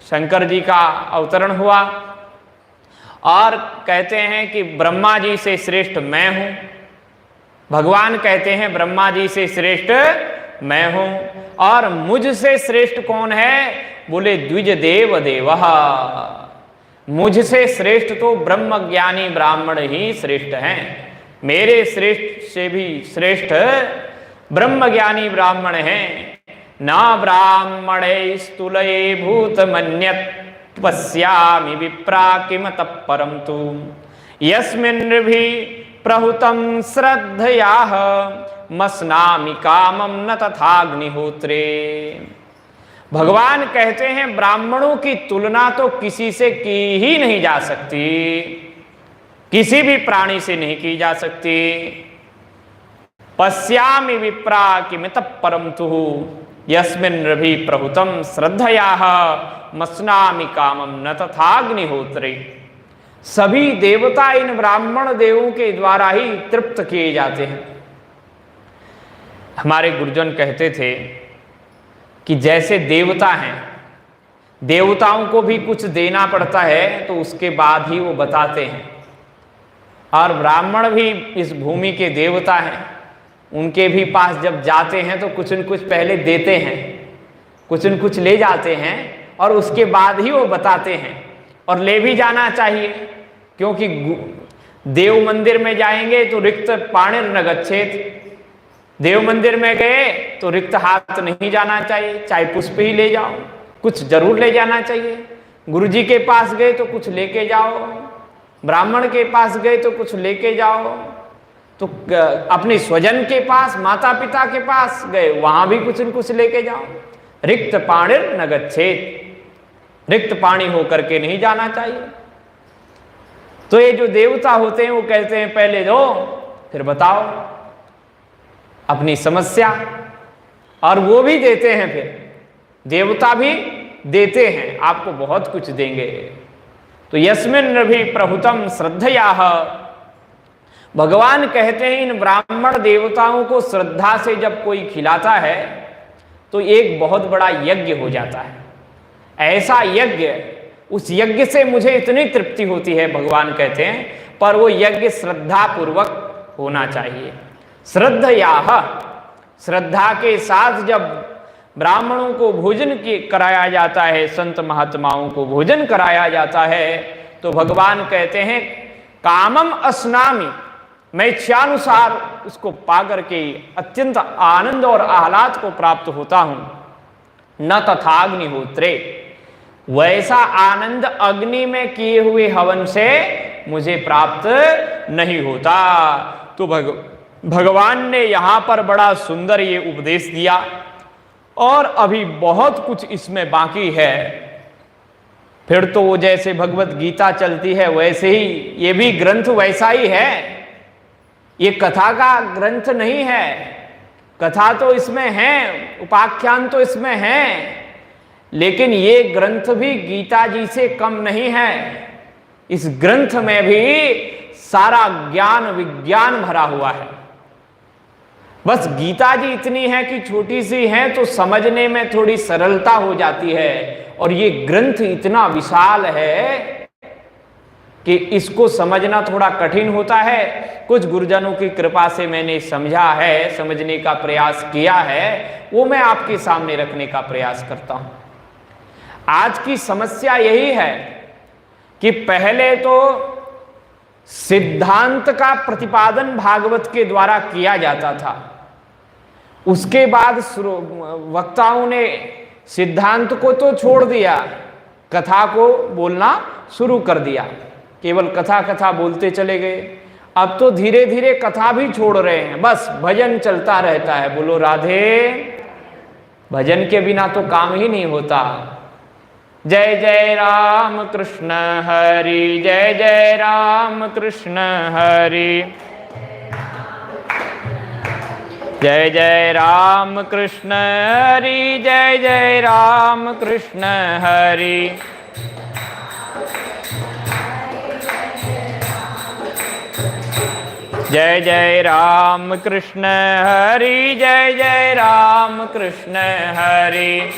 शंकर जी का अवतरण हुआ और कहते हैं कि ब्रह्मा जी से श्रेष्ठ मैं हूं। भगवान कहते हैं ब्रह्मा जी से श्रेष्ठ मैं हूं और मुझसे श्रेष्ठ कौन है? बोले द्विज देव देवः। मुझसे श्रेष्ठ तो ब्रह्म ज्ञानी ब्राह्मण ही श्रेष्ठ हैं। मेरे श्रेष्ठ से भी श्रेष्ठ ब्रह्म ज्ञानी ब्राह्मण हैं। न ब्राह्मणे स्तुलये भूतमन्यत् पश्यामि विप्रा किमतः परं तु यस्मिन्नृभि प्रहुतं श्रद्धयाः मस्नामि कामं न तथाग्निहोत्रे। भगवान कहते हैं ब्राह्मणों की तुलना तो किसी से की ही नहीं जा सकती, किसी भी प्राणी से नहीं की जा सकती। पश्यामि विप्रा किमितः परं तु यस्मिन्नृभि प्रहुतं श्रद्धयाः मस्नामि कामं न तथाग्निहोत्रे। सभी देवता इन ब्राह्मण देवों के द्वारा ही तृप्त किए जाते हैं। हमारे गुरुजन कहते थे कि जैसे देवता हैं, देवताओं को भी कुछ देना पड़ता है तो उसके बाद ही वो बताते हैं, और ब्राह्मण भी इस भूमि के देवता हैं। उनके भी पास जब जाते हैं तो कुछ न कुछ पहले देते हैं, कुछ न कुछ ले जाते हैं और उसके बाद ही वो बताते हैं। और ले भी जाना चाहिए, क्योंकि देव मंदिर में जाएंगे तो रिक्त पाणिर न गच्छेत। देव मंदिर में गए तो रिक्त हाथ नहीं जाना चाहिए, चाहे पुष्प ही ले जाओ, कुछ जरूर ले जाना चाहिए। गुरुजी के पास गए तो कुछ लेके जाओ, ब्राह्मण के पास गए तो कुछ लेके जाओ, तो अपने स्वजन के पास, माता पिता के पास गए वहां भी कुछ न कुछ लेके जाओ। रिक्त पाणिर न गच्छेत, रिक्त पाणी होकर के नहीं जाना चाहिए। तो ये जो देवता होते हैं वो कहते हैं पहले दो फिर बताओ अपनी समस्या, और वो भी देते हैं। फिर देवता भी देते हैं, आपको बहुत कुछ देंगे। तो यस्मिन्नृभि प्रहुतं श्रद्धयाः, भगवान कहते हैं इन ब्राह्मण देवताओं को श्रद्धा से जब कोई खिलाता है तो एक बहुत बड़ा यज्ञ हो जाता है। ऐसा यज्ञ, उस यज्ञ से मुझे इतनी तृप्ति होती है, भगवान कहते हैं, पर वो यज्ञ श्रद्धा पूर्वक होना चाहिए। श्रद्धयाः, श्रद्धा के साथ जब ब्राह्मणों को भोजन कराया जाता है, संत महात्माओं को भोजन कराया जाता है, तो भगवान कहते हैं कामम अस्नामि, मैं इच्छानुसार उसको पा करके अत्यंत आनंद और आह्लाद को प्राप्त होता हूं। न तथाग्निहोत्रे, वैसा आनंद अग्नि में किए हुए हवन से मुझे प्राप्त नहीं होता। तो भगवान ने यहां पर बड़ा सुंदर ये उपदेश दिया, और अभी बहुत कुछ इसमें बाकी है। फिर तो वो जैसे भगवत गीता चलती है वैसे ही ये भी ग्रंथ वैसा ही है। ये कथा का ग्रंथ नहीं है, कथा तो इसमें है, उपाख्यान तो इसमें है, लेकिन ये ग्रंथ भी गीता जी से कम नहीं है। इस ग्रंथ में भी सारा ज्ञान विज्ञान भरा हुआ है। बस गीता जी इतनी है कि छोटी सी है तो समझने में थोड़ी सरलता हो जाती है, और ये ग्रंथ इतना विशाल है कि इसको समझना थोड़ा कठिन होता है। कुछ गुरुजनों की कृपा से मैंने समझा है, समझने का प्रयास किया है, वो मैं आपके सामने रखने का प्रयास करता हूं। आज की समस्या यही है कि पहले तो सिद्धांत का प्रतिपादन भागवत के द्वारा किया जाता था, उसके बाद वक्ताओं ने सिद्धांत को तो छोड़ दिया, कथा को बोलना शुरू कर दिया, केवल कथा कथा बोलते चले गए। अब तो धीरे धीरे कथा भी छोड़ रहे हैं, बस भजन चलता रहता है। बोलो राधे, भजन के बिना तो काम ही नहीं होता। जय जय राम कृष्ण हरि, जय जय राम कृष्ण हरि, जय जय राम कृष्ण हरि, जय जय राम कृष्ण हरि। जय जय राम कृष्ण हरि, जय जय राम कृष्ण हरि।